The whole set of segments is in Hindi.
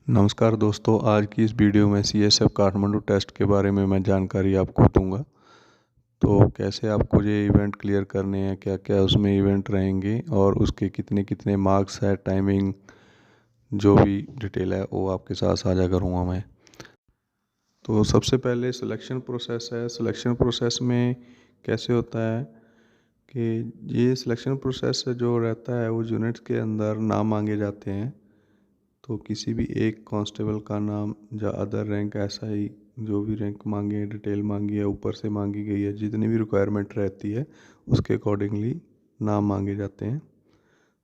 नमस्कार दोस्तों, आज की इस वीडियो में सीएसएफ काठमांडू टेस्ट के बारे में मैं जानकारी आपको दूंगा। तो कैसे आपको ये इवेंट क्लियर करने हैं, क्या क्या उसमें इवेंट रहेंगे और उसके कितने कितने मार्क्स है, टाइमिंग, जो भी डिटेल है वो आपके साथ साझा करूंगा मैं। तो सबसे पहले सिलेक्शन प्रोसेस है। सिलेक्शन प्रोसेस में कैसे होता है कि ये सिलेक्शन प्रोसेस जो रहता है वो यूनिट्स के अंदर नाम मांगे जाते हैं। तो किसी भी एक कांस्टेबल का नाम या अदर रैंक, ऐसा ही जो भी रैंक मांगे, डिटेल मांगी है, ऊपर से मांगी गई है, जितनी भी रिक्वायरमेंट रहती है उसके अकॉर्डिंगली नाम मांगे जाते हैं।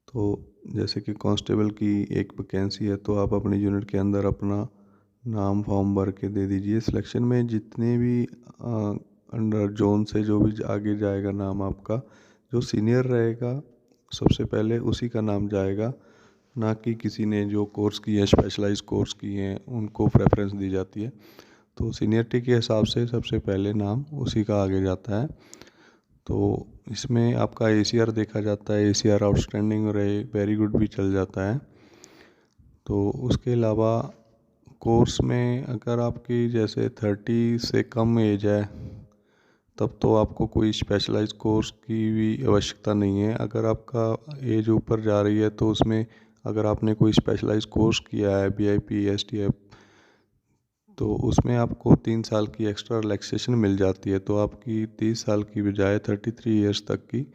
तो जैसे कि कांस्टेबल की एक वैकेंसी है तो आप अपने यूनिट के अंदर अपना नाम फॉर्म भर के दे दीजिए। सिलेक्शन में जितने भी अंडर जोन से जो भी आगे जाएगा नाम आपका, जो सीनियर रहेगा सबसे पहले उसी का नाम जाएगा, ना कि किसी ने जो कोर्स किए हैं, स्पेशलाइज कोर्स किए हैं, उनको प्रेफरेंस दी जाती है। तो सीनियरिटी के हिसाब से सबसे पहले नाम उसी का आगे जाता है। तो इसमें आपका एसीआर देखा जाता है, एसीआर आउटस्टैंडिंग और वेरी गुड भी चल जाता है। तो उसके अलावा कोर्स में अगर आपकी जैसे 30 से कम एज है तब तो आपको कोई स्पेशलाइज कोर्स की भी आवश्यकता नहीं है। अगर आपका एज ऊपर जा रही है तो उसमें अगर आपने कोई स्पेशलाइज कोर्स किया है, बीआईपी, एसटीएफ, तो उसमें आपको 3 साल की एक्स्ट्रा रिलैक्सेशन मिल जाती है। तो आपकी 30 साल की बजाय 33 ईयर्स तक की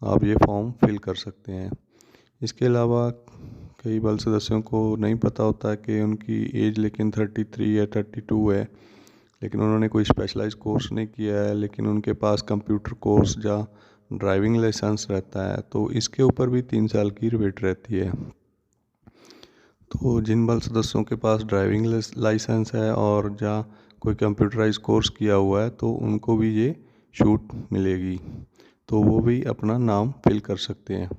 आप ये फॉर्म फिल कर सकते हैं। इसके अलावा कई बल सदस्यों को नहीं पता होता है कि उनकी एज लेकिन 33 या 32 है, लेकिन उन्होंने कोई स्पेशलाइज कोर्स नहीं किया है, लेकिन उनके पास कंप्यूटर कोर्स या ड्राइविंग लाइसेंस रहता है, तो इसके ऊपर भी 3 साल की रिबेट रहती है। तो जिन बल सदस्यों के पास ड्राइविंग लाइसेंस है और जहाँ कोई कंप्यूटराइज कोर्स किया हुआ है तो उनको भी ये छूट मिलेगी, तो वो भी अपना नाम फिल कर सकते हैं।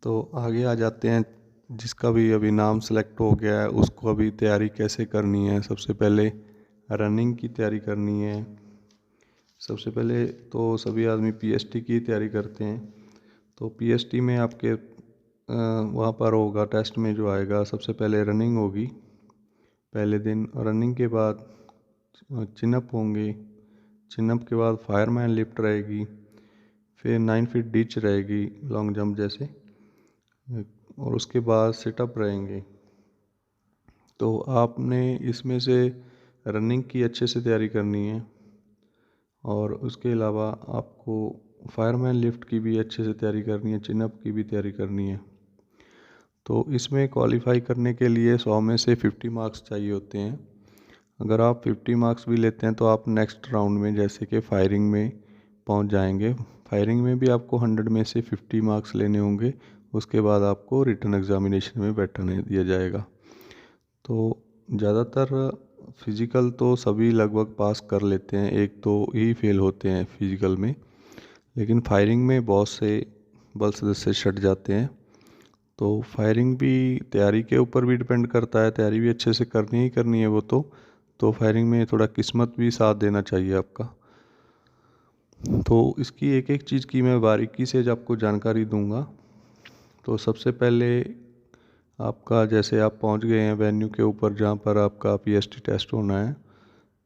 तो आगे आ जाते हैं, जिसका भी अभी नाम सेलेक्ट हो गया है उसको अभी तैयारी कैसे करनी है। सबसे पहले रनिंग की तैयारी करनी है। सबसे पहले तो सभी आदमी पीएसटी की तैयारी करते हैं। तो पीएसटी में आपके वहाँ पर होगा, टेस्ट में जो आएगा सबसे पहले रनिंग होगी पहले दिन। रनिंग के बाद चिनअप होंगे, चिनअप के बाद फायरमैन लिफ्ट रहेगी, फिर 9 फीट डिच रहेगी लॉन्ग जंप जैसे, और उसके बाद सिटअप रहेंगे। तो आपने इसमें से रनिंग की अच्छे से तैयारी करनी है और उसके अलावा आपको फायरमैन लिफ्ट की भी अच्छे से तैयारी करनी है, चिनअप की भी तैयारी करनी है। तो इसमें क्वालिफाई करने के लिए 100 में से 50 मार्क्स चाहिए होते हैं। अगर आप 50 मार्क्स भी लेते हैं तो आप नेक्स्ट राउंड में जैसे कि फायरिंग में पहुंच जाएंगे। फायरिंग में भी आपको 100 में से 50 मार्क्स लेने होंगे, उसके बाद आपको रिटन एग्जामिनेशन में बैठने दिया जाएगा। तो ज़्यादातर फिज़िकल तो सभी लगभग पास कर लेते हैं, एक तो ही फेल होते हैं फिज़िकल में, लेकिन फायरिंग में बहुत से बल सदस्य छट जाते हैं। तो फायरिंग भी तैयारी के ऊपर भी डिपेंड करता है, तैयारी भी अच्छे से करनी ही करनी है वो तो फायरिंग में थोड़ा किस्मत भी साथ देना चाहिए आपका। तो इसकी एक एक चीज़ की मैं बारीकी से आपको जानकारी दूंगा। तो सबसे पहले आपका जैसे आप पहुंच गए हैं वेन्यू के ऊपर जहां पर आपका पीएसटी टेस्ट होना है,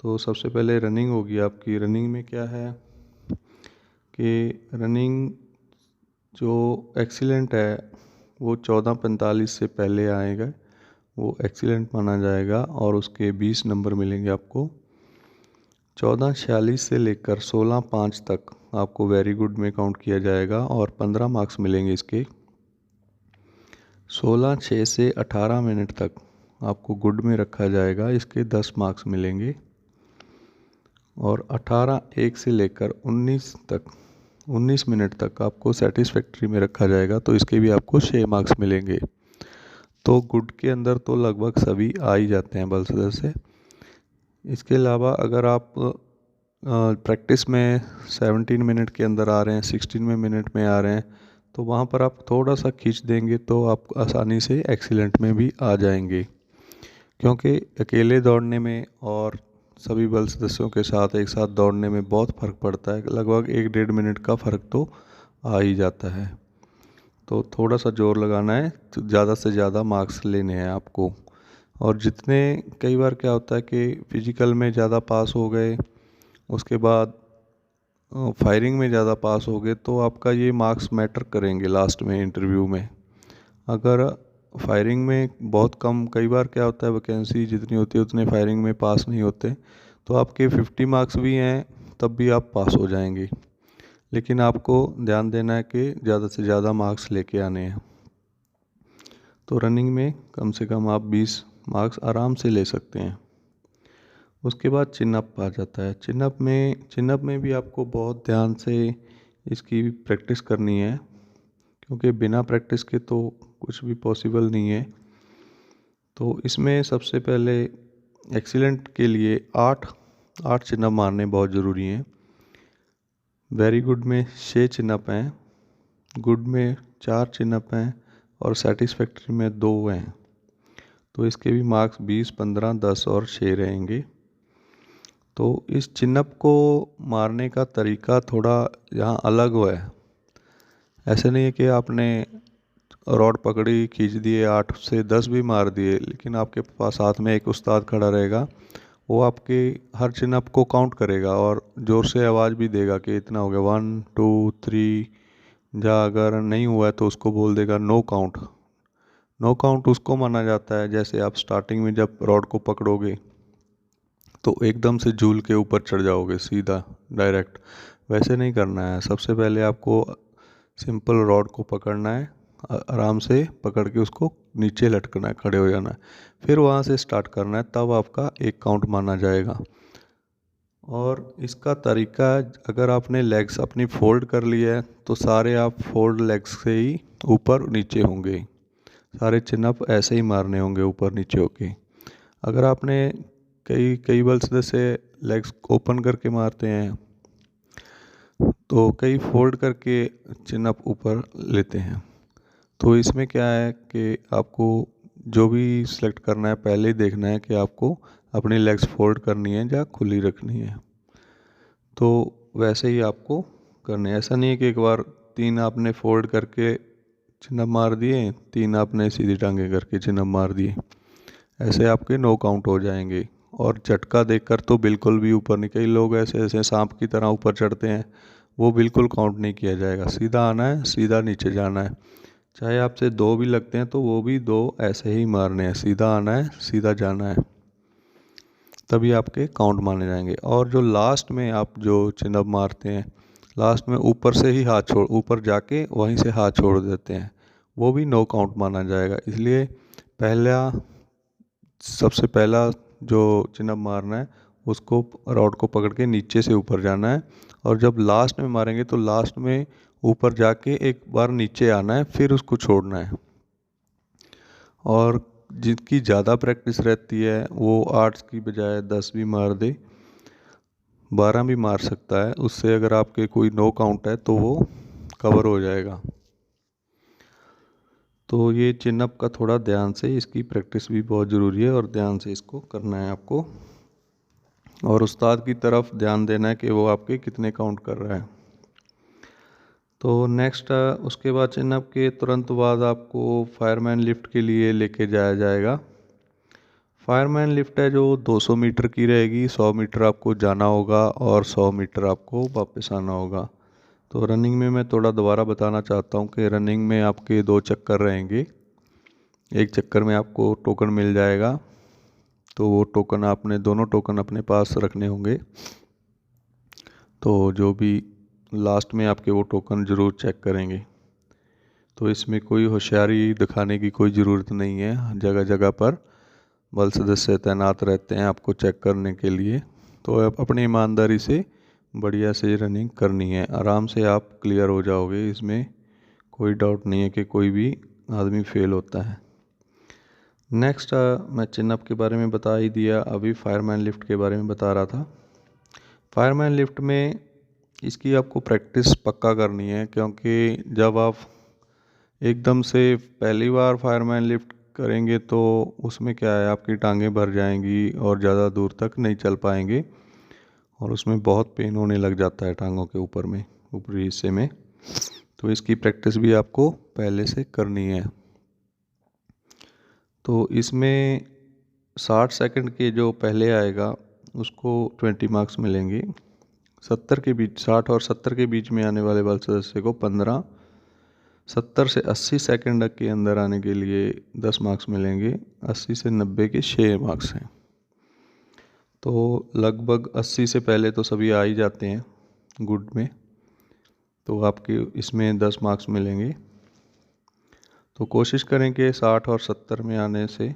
तो सबसे पहले रनिंग होगी आपकी। रनिंग में क्या है कि रनिंग जो एक्सीलेंट है वो 14:45 से पहले आएगा, वो एक्सीलेंट माना जाएगा और उसके 20 नंबर मिलेंगे आपको। 14:46 से लेकर 16:05 तक आपको वेरी गुड में काउंट किया जाएगा और 15 मार्क्स मिलेंगे इसके। 16:06 से 18 मिनट तक आपको गुड में रखा जाएगा, इसके 10 मार्क्स मिलेंगे। और 18:01 से लेकर 19 मिनट तक आपको सेटिस्फैक्ट्री में रखा जाएगा, तो इसके भी आपको 6 मार्क्स मिलेंगे। तो गुड के अंदर तो लगभग सभी आ ही जाते हैं बल सदस्य। इसके अलावा अगर आप प्रैक्टिस में 17 मिनट के अंदर आ रहे हैं, 16 मिनट में आ रहे हैं, तो वहाँ पर आप थोड़ा सा खींच देंगे तो आप आसानी से एक्सीलेंट में भी आ जाएंगे। क्योंकि अकेले दौड़ने में और सभी बल सदस्यों के साथ एक साथ दौड़ने में बहुत फ़र्क पड़ता है, लगभग 1-1.5 मिनट का फ़र्क तो आ ही जाता है। तो थोड़ा सा जोर लगाना है, तो ज़्यादा से ज़्यादा मार्क्स लेने हैं आपको। और जितने कई बार क्या होता है कि फिजिकल में ज़्यादा पास हो गए, उसके बाद फायरिंग में ज़्यादा पास हो गए, तो आपका ये मार्क्स मैटर करेंगे लास्ट में इंटरव्यू में। अगर फायरिंग में बहुत कम, कई बार क्या होता है वैकेंसी जितनी होती है उतने फायरिंग में पास नहीं होते, तो आपके 50 मार्क्स भी हैं तब भी आप पास हो जाएंगे। लेकिन आपको ध्यान देना है कि ज़्यादा से ज़्यादा मार्क्स लेके आने हैं। तो रनिंग में कम से कम आप 20 मार्क्स आराम से ले सकते हैं। उसके बाद चिनअप आ जाता है। चिनअप में भी आपको बहुत ध्यान से इसकी प्रैक्टिस करनी है, क्योंकि बिना प्रैक्टिस के तो कुछ भी पॉसिबल नहीं है। तो इसमें सबसे पहले एक्सीलेंट के लिए 8 चिनअप मारने बहुत ज़रूरी हैं। वेरी गुड में 6 चिनअप हैं, गुड में 4 चिनअप हैं और सेटिस्फैक्ट्री में 2 हैं। तो इसके भी मार्क्स 20, 15, 10 और 6 रहेंगे। तो इस चिनअप को मारने का तरीका थोड़ा यहाँ अलग है। ऐसे नहीं है कि आपने रॉड पकड़ी, खींच दिए, 8 से 10 भी मार दिए, लेकिन आपके पास साथ में एक उस्ताद खड़ा रहेगा, वो आपके हर चिनअप को काउंट करेगा और ज़ोर से आवाज़ भी देगा कि इतना हो गया, 1 2 3, या अगर नहीं हुआ है तो उसको बोल देगा नो काउंट। नो काउंट उसको माना जाता है जैसे आप स्टार्टिंग में जब रॉड को पकड़ोगे तो एकदम से झूल के ऊपर चढ़ जाओगे सीधा डायरेक्ट, वैसे नहीं करना है। सबसे पहले आपको सिंपल रॉड को पकड़ना है, आराम से पकड़ के उसको नीचे लटकना है, खड़े हो जाना है, फिर वहाँ से स्टार्ट करना है, तब आपका एक काउंट माना जाएगा। और इसका तरीका, अगर आपने लेग्स अपनी फोल्ड कर ली है तो सारे आप फोल्ड लेग्स से ही ऊपर नीचे होंगे, सारे चिनअप ऐसे ही मारने होंगे ऊपर नीचे होके। अगर आपने कई बल्स जैसे लेग्स ओपन करके मारते हैं तो कई फोल्ड करके चिनअप ऊपर लेते हैं। तो इसमें क्या है कि आपको जो भी सिलेक्ट करना है पहले ही देखना है कि आपको अपनी लेग्स फोल्ड करनी है या खुली रखनी है। तो वैसे ही आपको करना है। ऐसा नहीं है कि एक बार 3 आपने फोल्ड करके चिनअप मार दिए, 3 आपने सीधी टांगे करके चिनअप मार दिए, ऐसे आपके नो काउंट हो जाएंगे। और झटका देखकर तो बिल्कुल भी ऊपर नहीं, कई लोग ऐसे ऐसे सांप की तरह ऊपर चढ़ते हैं, वो बिल्कुल काउंट नहीं किया जाएगा। सीधा आना है, सीधा नीचे जाना है। चाहे आपसे 2 भी लगते हैं तो वो भी 2 ऐसे ही मारने हैं, सीधा आना है, सीधा जाना है, तभी आपके काउंट माने जाएंगे। और जो लास्ट में आप जो चिनअप मारते हैं, लास्ट में ऊपर से ही हाथ छोड़, ऊपर जाके वहीं से हाथ छोड़ देते हैं, वो भी नो काउंट माना जाएगा। इसलिए सबसे पहला जो चिनअप मारना है उसको रॉड को पकड़ के नीचे से ऊपर जाना है, और जब लास्ट में मारेंगे तो लास्ट में ऊपर जाके एक बार नीचे आना है, फिर उसको छोड़ना है। और जिनकी ज़्यादा प्रैक्टिस रहती है वो 8 की बजाय 10 भी मार दे, 12 भी मार सकता है, उससे अगर आपके कोई नो काउंट है तो वो कवर हो जाएगा। तो ये चिनअप का थोड़ा ध्यान से, इसकी प्रैक्टिस भी बहुत ज़रूरी है और ध्यान से इसको करना है आपको, और उस्ताद की तरफ ध्यान देना है कि वो आपके कितने काउंट कर रहा है। तो नेक्स्ट उसके बाद चिनअप के तुरंत बाद आपको फायरमैन लिफ्ट के लिए लेके जाया जाएगा। फायरमैन लिफ्ट है जो 200 मीटर की रहेगी, 100 मीटर आपको जाना होगा और 100 मीटर आपको वापस आना होगा। तो रनिंग में मैं थोड़ा दोबारा बताना चाहता हूँ कि रनिंग में आपके 2 चक्कर रहेंगे। एक चक्कर में आपको टोकन मिल जाएगा, तो वो टोकन आपने दोनों टोकन अपने पास रखने होंगे। तो जो भी लास्ट में आपके वो टोकन ज़रूर चेक करेंगे। तो इसमें कोई होशियारी दिखाने की कोई ज़रूरत नहीं है, जगह जगह पर बल सदस्य तैनात रहते हैं आपको चेक करने के लिए। तो आप अपनी ईमानदारी से बढ़िया से रनिंग करनी है, आराम से आप क्लियर हो जाओगे, इसमें कोई डाउट नहीं है कि कोई भी आदमी फेल होता है। नेक्स्ट मैं चिनअप के बारे में बता ही दिया, अभी फायरमैन लिफ्ट के बारे में बता रहा था। फायरमैन लिफ्ट में इसकी आपको प्रैक्टिस पक्का करनी है, क्योंकि जब आप एकदम से पहली बार फायरमैन लिफ्ट करेंगे तो उसमें क्या है, आपकी टांगें भर जाएंगी और ज़्यादा दूर तक नहीं चल पाएंगे, और उसमें बहुत पेन होने लग जाता है टांगों के ऊपर में, ऊपरी हिस्से में। तो इसकी प्रैक्टिस भी आपको पहले से करनी है। तो इसमें 60 सेकंड के जो पहले आएगा उसको 20 मार्क्स मिलेंगे। 70 के बीच 60 और 70 के बीच में आने वाले बाल सदस्य को 15, 70 से 80 सेकंड के अंदर आने के लिए 10 मार्क्स मिलेंगे। 80 से 90 के 6 मार्क्स हैं। तो लगभग 80 से पहले तो सभी आ ही जाते हैं गुड में, तो आपके इसमें 10 मार्क्स मिलेंगे। तो कोशिश करें कि 60 और 70 में आने से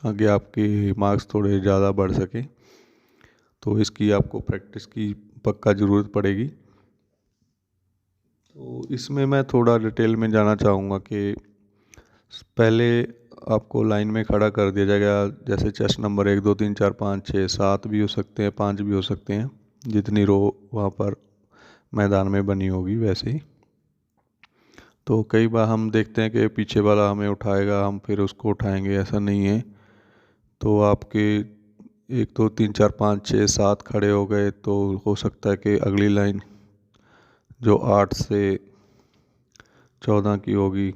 आगे आपके मार्क्स थोड़े ज़्यादा बढ़ सके। तो इसकी आपको प्रैक्टिस की पक्का ज़रूरत पड़ेगी। तो इसमें मैं थोड़ा डिटेल में जाना चाहूँगा कि पहले आपको लाइन में खड़ा कर दिया जाएगा, जैसे चेस्ट नंबर 1 2 3 4 5 6 7 भी हो सकते हैं, 5 भी हो सकते हैं, जितनी रो वहाँ पर मैदान में बनी होगी वैसे ही। तो कई बार हम देखते हैं कि पीछे वाला हमें उठाएगा, हम फिर उसको उठाएंगे, ऐसा नहीं है। तो आपके 1 2 3 4 5 6 7 खड़े हो गए तो हो सकता है कि अगली लाइन जो 8 से 14 की होगी,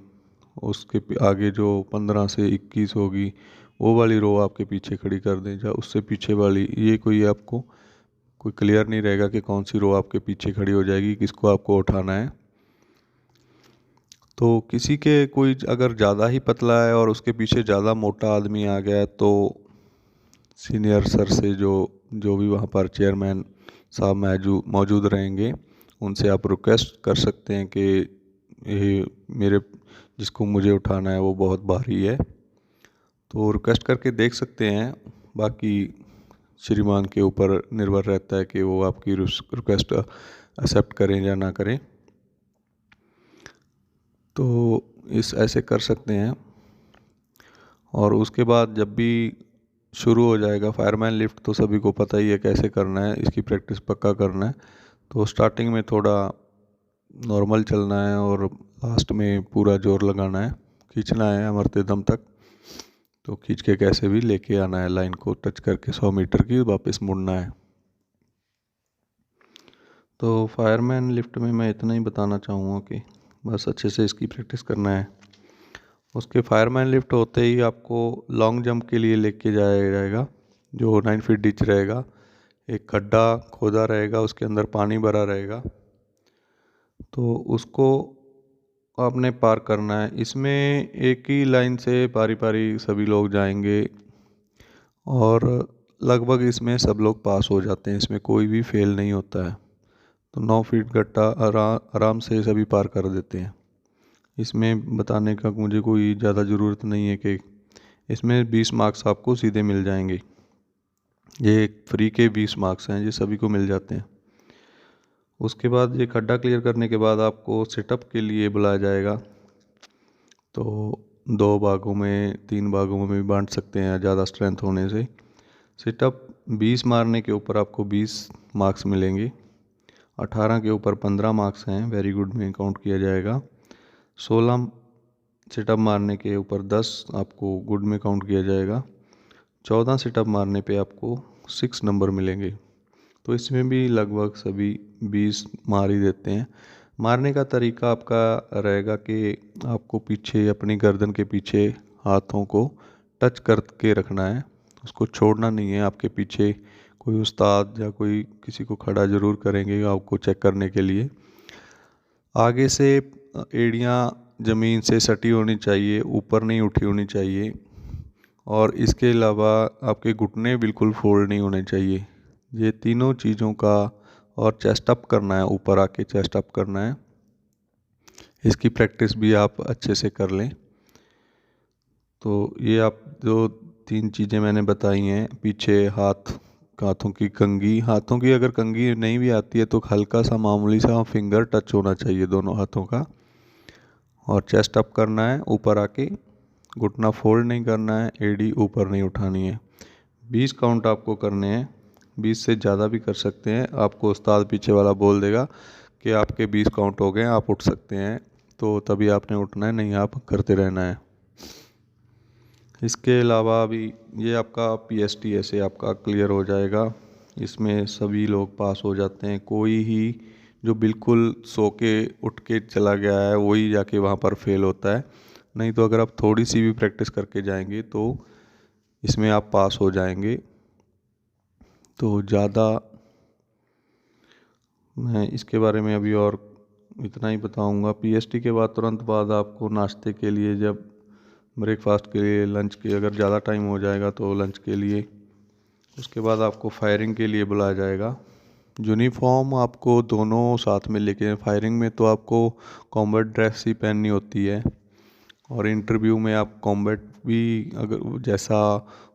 उसके आगे जो 15 से 21 होगी, वो वाली रो आपके पीछे खड़ी कर दें, या उससे पीछे वाली, ये कोई आपको कोई क्लियर नहीं रहेगा कि कौन सी रो आपके पीछे खड़ी हो जाएगी, किसको आपको उठाना है। तो किसी के कोई अगर ज़्यादा ही पतला है और उसके पीछे ज़्यादा मोटा आदमी आ गया है तो सीनियर सर से जो भी वहाँ पर चेयरमैन साहब मौजूद रहेंगे, उनसे आप रिक्वेस्ट कर सकते हैं कि ये मेरे जिसको मुझे उठाना है वो बहुत भारी है। तो रिक्वेस्ट करके देख सकते हैं। बाकी श्रीमान के ऊपर निर्भर रहता है कि वो आपकी रिक्वेस्ट एक्सेप्ट करें या ना करें। तो ऐसे कर सकते हैं। और उसके बाद जब भी शुरू हो जाएगा फायरमैन लिफ्ट, तो सभी को पता ही है कैसे करना है, इसकी प्रैक्टिस पक्का करना है। तो स्टार्टिंग में थोड़ा नॉर्मल चलना है और लास्ट में पूरा जोर लगाना है, खींचना है अमरते दम तक। तो खींच के कैसे भी लेके आना है, लाइन को टच करके 100 मीटर की वापस मुड़ना है। तो फायरमैन लिफ्ट में मैं इतना ही बताना चाहूँगा कि बस अच्छे से इसकी प्रैक्टिस करना है। उसके फायरमैन लिफ्ट होते ही आपको लॉन्ग जंप के लिए लेके जाया जाएगा, जो 9 फीट डिच रहेगा। एक खड्डा खोदा रहेगा, उसके अंदर पानी भरा रहेगा, तो उसको आपने पार करना है। इसमें एक ही लाइन से पारी पारी सभी लोग जाएंगे और लगभग इसमें सब लोग पास हो जाते हैं, इसमें कोई भी फेल नहीं होता है। तो 9 फीट गट्टा आराम से सभी पार कर देते हैं। इसमें बताने का मुझे कोई ज़्यादा ज़रूरत नहीं है कि इसमें 20 मार्क्स आपको सीधे मिल जाएंगे। ये फ्री के 20 मार्क्स हैं, ये सभी को मिल जाते हैं। उसके बाद ये खड्डा क्लियर करने के बाद आपको सेटअप के लिए बुलाया जाएगा। तो 2 भागों में 3 भागों में भी बांट सकते हैं ज़्यादा स्ट्रेंथ होने से। सेटअप 20 मारने के ऊपर आपको 20 मार्क्स मिलेंगे। 18 के ऊपर 15 मार्क्स हैं, वेरी गुड में काउंट किया जाएगा। 16 सेटअप मारने के ऊपर 10 आपको गुड में काउंट किया जाएगा। 14 सेटअप मारने पे आपको 6 नंबर मिलेंगे। तो इसमें भी लगभग सभी 20 मार ही देते हैं। मारने का तरीका आपका रहेगा कि आपको पीछे अपनी गर्दन के पीछे हाथों को टच करके रखना है, उसको छोड़ना नहीं है। आपके पीछे कोई उस्ताद या कोई किसी को खड़ा ज़रूर करेंगे आपको चेक करने के लिए। आगे से एड़ियाँ ज़मीन से सटी होनी चाहिए, ऊपर नहीं उठी होनी चाहिए। और इसके अलावा आपके घुटने बिल्कुल फोल्ड नहीं होने चाहिए। ये तीनों चीज़ों का, और चेस्ट अप करना है, ऊपर आके चेस्ट अप करना है। इसकी प्रैक्टिस भी आप अच्छे से कर लें। तो ये आप जो 3 चीज़ें मैंने बताई हैं, पीछे हाथों की कंघी, हाथों की अगर कंघी नहीं भी आती है तो हल्का सा मामूली सा फिंगर टच होना चाहिए दोनों हाथों का। और चेस्ट अप करना है, ऊपर आके घुटना फोल्ड नहीं करना है, एड़ी ऊपर नहीं उठानी है। 20 काउंट आपको करने हैं, 20 से ज़्यादा भी कर सकते हैं। आपको उस्ताद पीछे वाला बोल देगा कि आपके 20 काउंट हो गए, आप उठ सकते हैं, तो तभी आपने उठना है, नहीं आप करते रहना है। इसके अलावा भी ये आपका PST ऐसे आपका क्लियर हो जाएगा। इसमें सभी लोग पास हो जाते हैं, कोई ही जो बिल्कुल सो के उठ के चला गया है वही जाके वहाँ पर फेल होता है। नहीं तो अगर आप थोड़ी सी भी प्रैक्टिस करके जाएंगे तो इसमें आप पास हो जाएंगे। तो ज़्यादा मैं इसके बारे में अभी और इतना ही बताऊंगा। पीएसटी के बाद तुरंत बाद आपको नाश्ते के लिए, जब ब्रेकफास्ट के लिए, लंच के अगर ज़्यादा टाइम हो जाएगा तो लंच के लिए, उसके बाद आपको फायरिंग के लिए बुलाया जाएगा। यूनिफॉर्म आपको दोनों साथ में लेके, फायरिंग में तो आपको कॉम्बैट ड्रेस ही पहननी होती है और इंटरव्यू में आप कॉम्बैट भी, अगर जैसा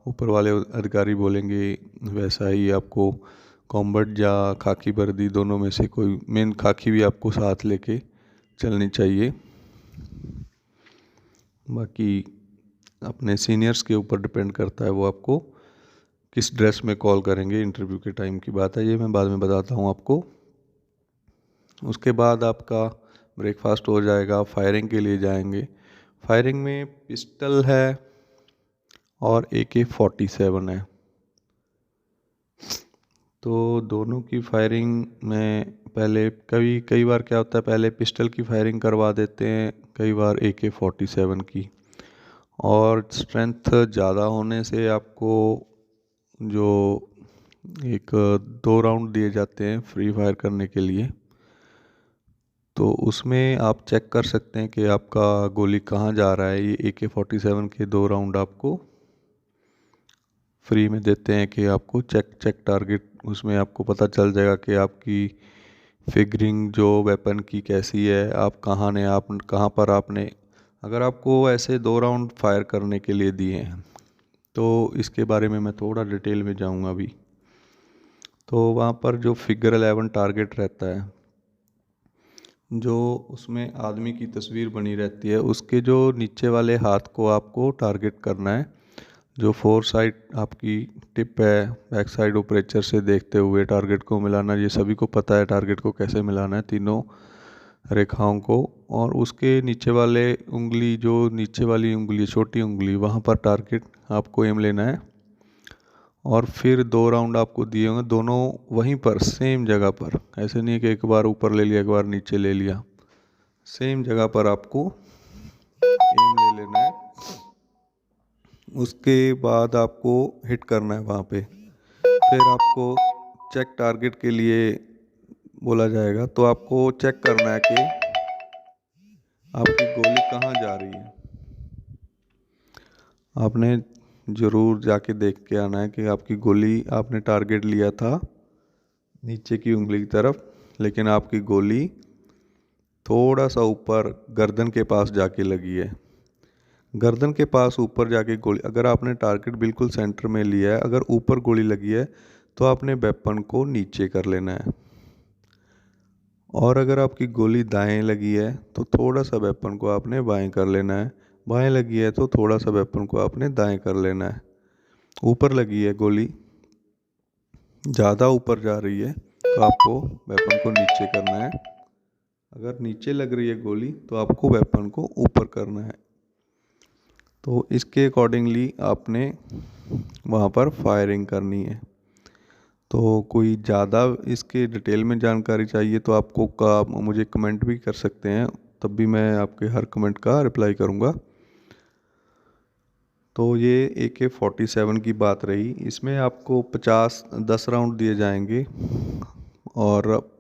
ऊपर वाले अधिकारी बोलेंगे वैसा ही आपको कॉम्बैट या खाकी वर्दी दोनों में से कोई, मेन खाकी भी आपको साथ लेके चलनी चाहिए। बाकी अपने सीनियर्स के ऊपर डिपेंड करता है वो आपको किस ड्रेस में कॉल करेंगे। इंटरव्यू के टाइम की बात है, ये मैं बाद में बताता हूँ आपको। उसके बाद आपका ब्रेकफास्ट हो जाएगा, फायरिंग के लिए जाएंगे। फायरिंग में पिस्टल है और AK-47 है। तो दोनों की फायरिंग में पहले कई बार क्या होता है, पहले पिस्टल की फायरिंग करवा देते हैं, कई बार AK-47 की। और स्ट्रेंथ ज़्यादा होने से आपको जो एक 2 राउंड दिए जाते हैं फ्री फायर करने के लिए, तो उसमें आप चेक कर सकते हैं कि आपका गोली कहाँ जा रहा है। ये AK-47 के 2 राउंड आपको फ्री में देते हैं कि आपको चेक टारगेट, उसमें आपको पता चल जाएगा कि आपकी फिगरिंग जो वेपन की कैसी है, आप कहाँ पर आपने, अगर आपको ऐसे 2 राउंड फायर करने के लिए दिए हैं तो इसके बारे में मैं थोड़ा डिटेल में जाऊंगा अभी। तो वहाँ पर जो फिगर 11 टारगेट रहता है, जो उसमें आदमी की तस्वीर बनी रहती है, उसके जो नीचे वाले हाथ को आपको टारगेट करना है। जो 4 साइड आपकी टिप है, बैक साइड ऊपरेचर से देखते हुए टारगेट को मिलाना। ये सभी को पता है टारगेट को कैसे मिलाना है, तीनों रेखाओं को। और उसके नीचे वाले उंगली, जो नीचे वाली उंगली, छोटी उंगली, वहाँ पर टारगेट आपको एम लेना है। और फिर 2 राउंड आपको दिए होंगे, दोनों वहीं पर सेम जगह पर। ऐसे नहीं है कि एक बार ऊपर ले लिया, एक बार नीचे ले लिया, सेम जगह पर आपको एम ले लेना है। उसके बाद आपको हिट करना है वहाँ पे। फिर आपको चेक टारगेट के लिए बोला जाएगा, तो आपको चेक करना है कि आपकी गोली कहाँ जा रही है। आपने ज़रूर जाके देख के आना है कि आपकी गोली, आपने टारगेट लिया था नीचे की उंगली की तरफ, लेकिन आपकी गोली थोड़ा सा ऊपर गर्दन के पास जाके लगी है। गर्दन के पास ऊपर जाके गोली, अगर आपने टारगेट बिल्कुल सेंटर में लिया है, अगर ऊपर गोली लगी है तो आपने वेपन को नीचे कर लेना है। और अगर आपकी गोली दाएं लगी है तो थोड़ा सा वेपन को आपने बाएं कर लेना है। बाएं लगी है तो थोड़ा सा वेपन को आपने दाएं कर लेना है। ऊपर लगी है गोली, ज़्यादा ऊपर जा रही है तो आपको वेपन को नीचे करना है। अगर नीचे लग रही है गोली तो आपको वेपन को ऊपर करना है। तो इसके अकॉर्डिंगली आपने वहाँ पर फायरिंग करनी है। तो कोई ज़्यादा इसके डिटेल में जानकारी चाहिए तो मुझे कमेंट भी कर सकते हैं, तब भी मैं आपके हर कमेंट का रिप्लाई करूँगा। तो ये AK-47 की बात रही। इसमें आपको 10 राउंड दिए जाएंगे और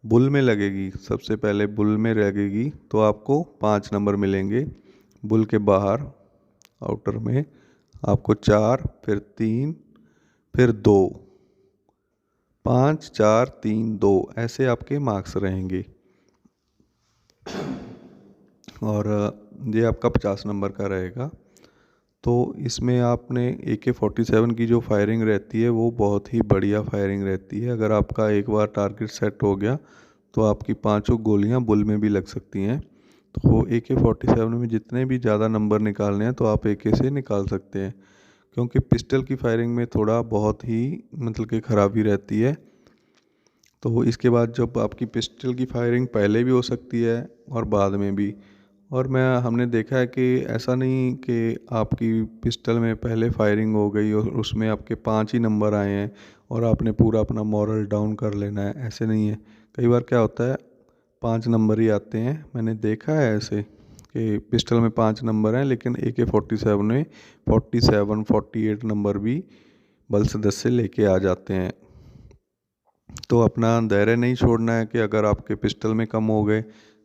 बुल में लगेगी, सबसे पहले बुल में लगेगी तो आपको 5 नंबर मिलेंगे। बुल के बाहर आउटर में आपको 4, फिर 3, फिर 2, 5, 4, 3, 2 ऐसे आपके मार्क्स रहेंगे। और ये आपका 50 नंबर का रहेगा। तो इसमें आपने AK-47 की जो फायरिंग रहती है वो बहुत ही बढ़िया फायरिंग रहती है। अगर आपका एक बार टारगेट सेट हो गया तो आपकी 5 गोलियां बुल में भी लग सकती हैं। तो AK-47 में जितने भी ज़्यादा नंबर निकालने हैं तो आप AK से निकाल सकते हैं, क्योंकि पिस्टल की फायरिंग में थोड़ा बहुत ही मतलब कि खराबी रहती है। तो इसके बाद जब आपकी पिस्टल की फायरिंग पहले भी हो सकती है और बाद में भी। और हमने देखा है कि ऐसा नहीं कि आपकी पिस्टल में पहले फायरिंग हो गई और उसमें आपके 5 ही नंबर आए हैं और आपने पूरा अपना मॉरल डाउन कर लेना है, ऐसे नहीं है। कई बार क्या होता है 5 नंबर ही आते हैं, मैंने देखा है ऐसे कि पिस्टल में 5 नंबर हैं लेकिन AK-47 में 47 48 नंबर भी बल सदस्य से लेके आ जाते हैं। तो अपना धैर्य नहीं छोड़ना है कि अगर आपके पिस्टल में कम हो गए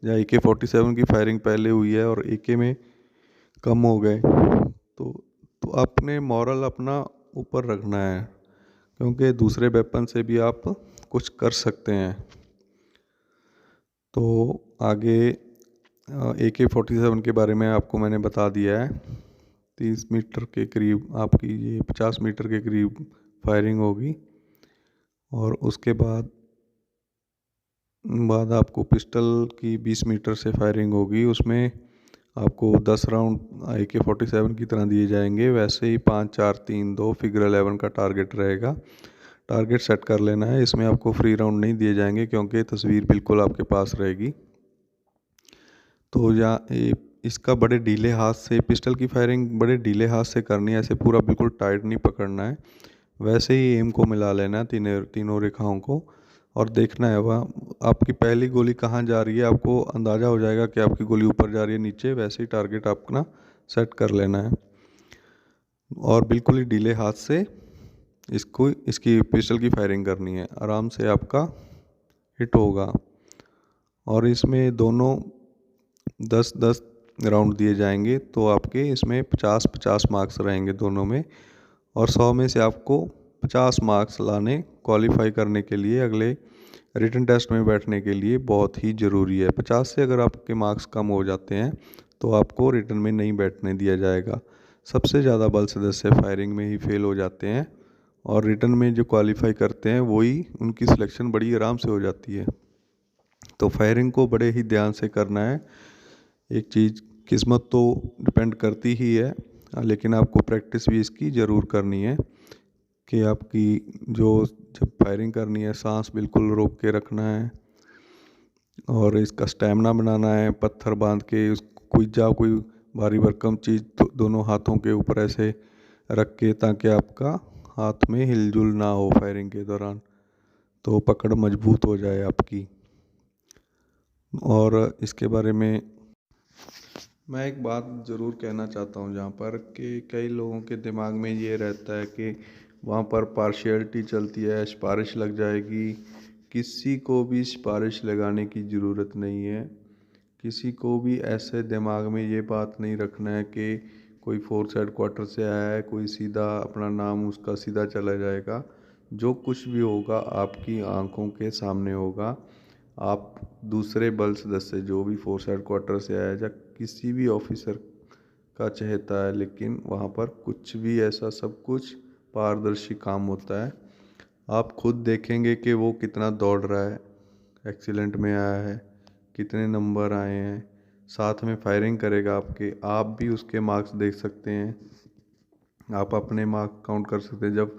या AK-47 की फायरिंग पहले हुई है और AK में कम हो गए तो आपने मॉरल अपना ऊपर रखना है, क्योंकि दूसरे वेपन से भी आप कुछ कर सकते हैं। तो आगे AK-47 के बारे में आपको मैंने बता दिया है। 30 मीटर के करीब आपकी ये 50 मीटर के करीब फायरिंग होगी और उसके बाद आपको पिस्टल की 20 मीटर से फायरिंग होगी। उसमें आपको 10 राउंड AK-47 की तरह दिए जाएंगे, वैसे ही 5 4 3 2 फिगर 11 का टारगेट रहेगा। टारगेट सेट कर लेना है, इसमें आपको फ्री राउंड नहीं दिए जाएंगे क्योंकि तस्वीर बिल्कुल आपके पास रहेगी। तो इसका बड़े ढीले हाथ से पिस्टल की फायरिंग बड़े ढीले हाथ से करनी है, ऐसे पूरा बिल्कुल टाइट नहीं पकड़ना है, वैसे ही एम को मिला लेना है तीनों रेखाओं को और देखना है वह आपकी पहली गोली कहाँ जा रही है। आपको अंदाज़ा हो जाएगा कि आपकी गोली ऊपर जा रही है नीचे, वैसे ही टारगेट अपना सेट कर लेना है और बिल्कुल ही ढीले हाथ से इसकी पिस्टल की फायरिंग करनी है, आराम से आपका हिट होगा। और इसमें दोनों 10-10 राउंड दिए जाएंगे, तो आपके इसमें 50-50 मार्क्स रहेंगे दोनों में, और 100 में से आपको 50 मार्क्स लाने क्वालिफाई करने के लिए अगले रिटन टेस्ट में बैठने के लिए बहुत ही ज़रूरी है। 50 से अगर आपके मार्क्स कम हो जाते हैं तो आपको रिटन में नहीं बैठने दिया जाएगा। सबसे ज़्यादा बल सदस्य फायरिंग में ही फेल हो जाते हैं और रिटन में जो क्वालिफाई करते हैं वही उनकी सिलेक्शन बड़ी आराम से हो जाती है। तो फायरिंग को बड़े ही ध्यान से करना है। एक चीज़ किस्मत तो डिपेंड करती ही है, लेकिन आपको प्रैक्टिस भी इसकी ज़रूर करनी है कि आपकी जब फायरिंग करनी है सांस बिल्कुल रोक के रखना है और इसका स्टैमिना बनाना है। पत्थर बांध के कोई भारी भरकम चीज़ तो दोनों हाथों के ऊपर ऐसे रख के, ताकि आपका हाथ में हिलजुल ना हो फायरिंग के दौरान, तो पकड़ मजबूत हो जाए आपकी। और इसके बारे में मैं एक बात ज़रूर कहना चाहता हूँ जहाँ पर कि कई लोगों के दिमाग में ये रहता है कि वहाँ पर पार्शियलिटी चलती है, सिफारिश लग जाएगी। किसी को भी सिफारिश लगाने की ज़रूरत नहीं है। किसी को भी ऐसे दिमाग में ये बात नहीं रखना है कि कोई फोर्स हेडक्वार्टर से आया है, कोई सीधा अपना नाम उसका सीधा चला जाएगा। जो कुछ भी होगा आपकी आंखों के सामने होगा। आप दूसरे बल सदस्य जो भी फोर्स हेडक्वार्टर से आया या किसी भी ऑफिसर का चहेता है, लेकिन वहाँ पर कुछ भी ऐसा सब कुछ पारदर्शी काम होता है। आप खुद देखेंगे कि वो कितना दौड़ रहा है, एक्सीलेंट में आया है, कितने नंबर आए हैं, साथ में फायरिंग करेगा आपके, आप भी उसके मार्क्स देख सकते हैं, आप अपने मार्क काउंट कर सकते हैं। जब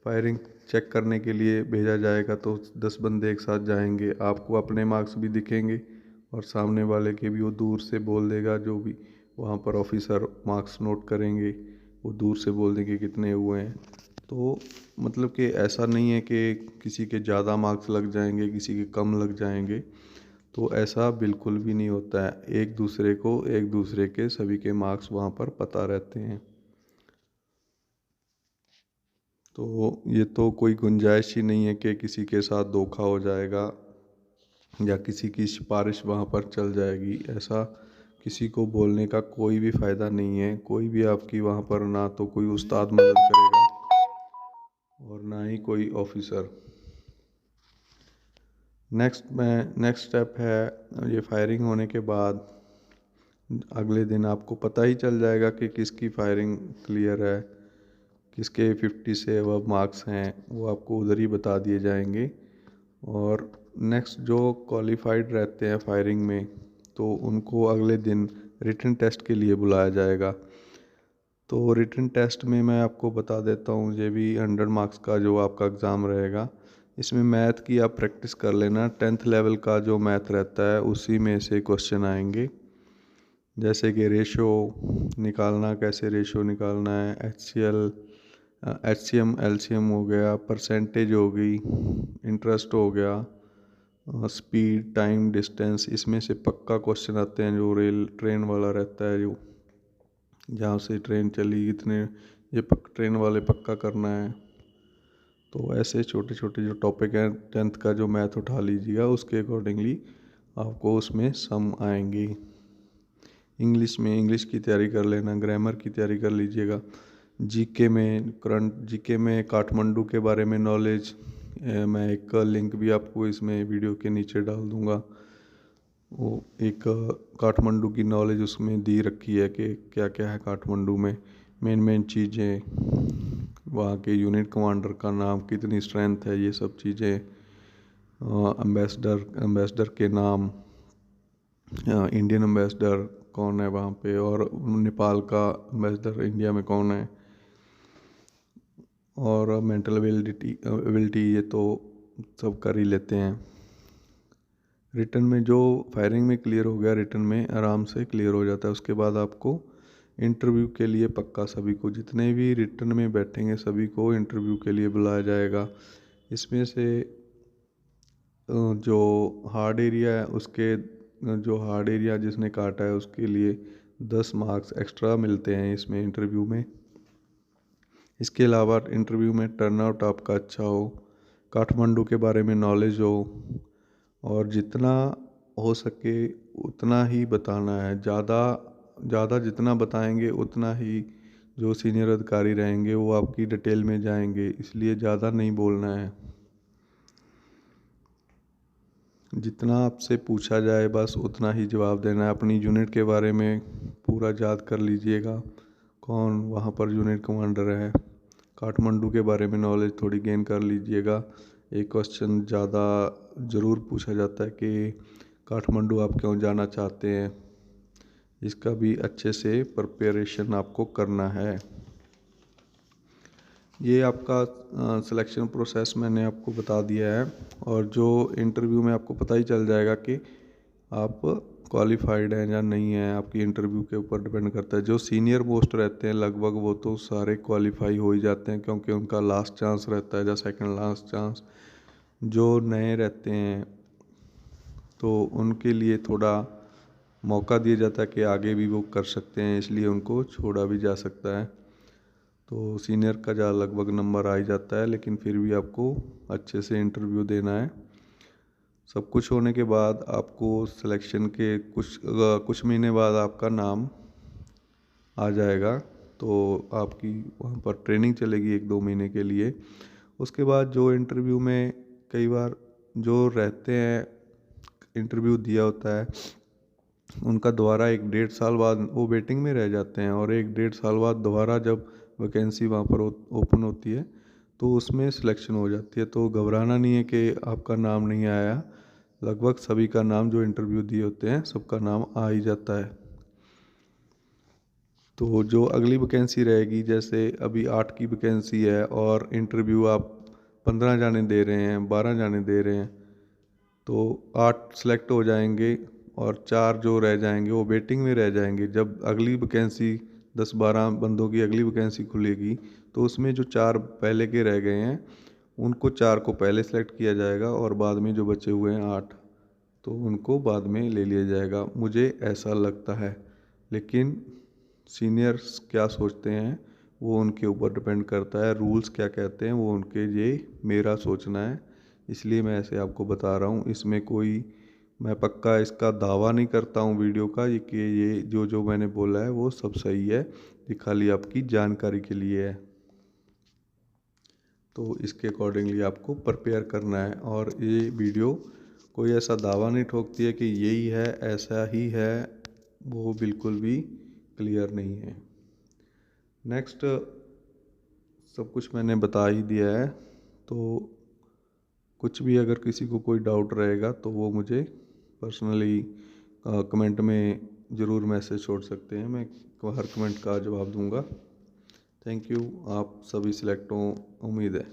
फायरिंग चेक करने के लिए भेजा जाएगा तो 10 बंदे एक साथ जाएंगे, आपको अपने मार्क्स भी दिखेंगे और सामने वाले के भी। वो दूर से बोल देगा, जो भी वहाँ पर ऑफिसर मार्क्स नोट करेंगे वो दूर से बोल देंगे कितने हुए हैं। तो मतलब कि ऐसा नहीं है कि किसी के ज़्यादा मार्क्स लग जाएंगे किसी के कम लग जाएंगे, तो ऐसा बिल्कुल भी नहीं होता है। एक दूसरे के सभी के मार्क्स वहाँ पर पता रहते हैं। तो ये तो कोई गुंजाइश ही नहीं है कि किसी के साथ धोखा हो जाएगा या किसी की सिफारिश वहाँ पर चल जाएगी। ऐसा किसी को बोलने का कोई भी फ़ायदा नहीं है। कोई भी आपकी वहाँ पर ना तो कोई उस्ताद मदद करेगा और ना ही कोई ऑफिसर। नेक्स्ट स्टेप है, ये फायरिंग होने के बाद अगले दिन आपको पता ही चल जाएगा कि किसकी फायरिंग क्लियर है, किसके 50 से अब मार्क्स हैं, वो आपको उधर ही बता दिए जाएंगे। और नेक्स्ट जो क्वालिफाइड रहते हैं फायरिंग में, तो उनको अगले दिन रिटन टेस्ट के लिए बुलाया जाएगा। तो रिटन टेस्ट में मैं आपको बता देता हूँ, ये भी 100 मार्क्स का जो आपका एग्ज़ाम रहेगा। इसमें मैथ की आप प्रैक्टिस कर लेना। 10th लेवल का जो मैथ रहता है उसी में से क्वेश्चन आएंगे, जैसे कि रेशो निकालना, कैसे रेशो निकालना है, HCM LCM हो गया, परसेंटेज हो गई, इंटरेस्ट हो गया, स्पीड, टाइम, डिस्टेंस, इसमें से पक्का क्वेश्चन आते हैं। जो रेल ट्रेन वाला रहता है, जो जहाँ से ट्रेन चली इतने, ये ट्रेन वाले पक्का करना है। तो ऐसे छोटे छोटे जो टॉपिक हैं 10th का जो मैथ उठा लीजिएगा, उसके अकॉर्डिंगली आपको उसमें सम आएंगी। इंग्लिश में इंग्लिश की तैयारी कर लेना, ग्रामर की तैयारी कर लीजिएगा। जीके में, करंट जीके में काठमांडू के बारे में नॉलेज, मैं एक लिंक भी आपको इसमें वीडियो के नीचे डाल दूँगा। वो एक काठमांडू की नॉलेज उसमें दी रखी है कि क्या क्या है काठमांडू में, मेन मेन चीज़ें, वहाँ के यूनिट कमांडर का नाम, कितनी स्ट्रेंथ है, ये सब चीज़ें, एम्बेसडर के नाम, इंडियन एम्बेसडर कौन है वहाँ पे, और नेपाल का एम्बेसडर इंडिया में कौन है, और मेंटल एबिलिटी ये तो सब कर ही लेते हैं। रिटर्न में जो फायरिंग में क्लियर हो गया, रिटर्न में आराम से क्लियर हो जाता है। उसके बाद आपको इंटरव्यू के लिए पक्का सभी को, जितने भी रिटर्न में बैठेंगे सभी को इंटरव्यू के लिए बुलाया जाएगा। इसमें से जो हार्ड एरिया है उसके, जो हार्ड एरिया जिसने काटा है उसके लिए 10 मार्क्स एक्स्ट्रा मिलते हैं इसमें इंटरव्यू में। इसके अलावा इंटरव्यू में टर्नआउट आपका अच्छा हो, काठमांडू के बारे में नॉलेज हो, और जितना हो सके उतना ही बताना है। ज़्यादा जितना बताएंगे उतना ही जो सीनियर अधिकारी रहेंगे वो आपकी डिटेल में जाएंगे, इसलिए ज़्यादा नहीं बोलना है। जितना आपसे पूछा जाए बस उतना ही जवाब देना है। अपनी यूनिट के बारे में पूरा याद कर लीजिएगा, कौन वहाँ पर यूनिट कमांडर है। काठमांडू के बारे में नॉलेज थोड़ी गेन कर लीजिएगा। एक क्वेश्चन ज़्यादा ज़रूर पूछा जाता है कि काठमांडू आप क्यों जाना चाहते हैं, इसका भी अच्छे से प्रिपरेशन आपको करना है। ये आपका सिलेक्शन प्रोसेस मैंने आपको बता दिया है, और जो इंटरव्यू में आपको पता ही चल जाएगा कि आप क्वालिफाइड हैं या नहीं हैं। आपकी इंटरव्यू के ऊपर डिपेंड करता है। जो सीनियर मोस्ट रहते हैं लगभग वो तो सारे क्वालिफाई हो ही जाते हैं, क्योंकि उनका लास्ट चांस रहता है या सेकंड लास्ट चांस। जो नए रहते हैं तो उनके लिए थोड़ा मौका दिया जाता है कि आगे भी वो कर सकते हैं, इसलिए उनको छोड़ा भी जा सकता है। तो सीनियर का ज़्यादा लगभग नंबर आ ही जाता है, लेकिन फिर भी आपको अच्छे से इंटरव्यू देना है। सब कुछ होने के बाद आपको सिलेक्शन के कुछ महीने बाद आपका नाम आ जाएगा। तो आपकी वहाँ पर ट्रेनिंग चलेगी 1-2 महीने के लिए। उसके बाद जो इंटरव्यू में कई बार जो रहते हैं, इंटरव्यू दिया होता है, उनका दोबारा 1-1.5 साल बाद वो वेटिंग में रह जाते हैं, और 1-1.5 साल बाद दोबारा जब वैकेंसी वहाँ पर ओपन होती है तो उसमें सिलेक्शन हो जाती है। तो घबराना नहीं है कि आपका नाम नहीं आया, लगभग सभी का नाम, जो इंटरव्यू दिए होते हैं सबका नाम आ ही जाता है। तो जो अगली वैकेंसी रहेगी, जैसे अभी 8 की वैकेंसी है और इंटरव्यू आप 15 जाने दे रहे हैं, 12 जाने दे रहे हैं, तो 8 सेलेक्ट हो जाएंगे और 4 जो रह जाएंगे वो वेटिंग में रह जाएंगे। जब अगली वैकेंसी 10-12 बंदों की अगली वैकेंसी खुलेगी तो उसमें जो 4 पहले के रह गए हैं उनको 4 को पहले सेलेक्ट किया जाएगा, और बाद में जो बचे हुए हैं 8 तो उनको बाद में ले लिया जाएगा, मुझे ऐसा लगता है। लेकिन सीनियर्स क्या सोचते हैं वो उनके ऊपर डिपेंड करता है, रूल्स क्या कहते हैं वो उनके, ये मेरा सोचना है, इसलिए मैं ऐसे आपको बता रहा हूँ। इसमें कोई मैं पक्का इसका दावा नहीं करता हूँ वीडियो का, ये कि ये जो जो मैंने बोला है वो सब सही है, ये खाली आपकी जानकारी के लिए है। तो इसके अकॉर्डिंगली आपको प्रिपेयर करना है, और ये वीडियो कोई ऐसा दावा नहीं ठोकती है कि यही है, ऐसा ही है, वो बिल्कुल भी क्लियर नहीं है। नेक्स्ट सब कुछ मैंने बता ही दिया है, तो कुछ भी अगर किसी को कोई डाउट रहेगा तो वो मुझे पर्सनली कमेंट में ज़रूर मैसेज छोड़ सकते हैं, मैं हर कमेंट का जवाब दूंगा। थैंक यू, आप सभी सिलेक्ट हो उम्मीद है।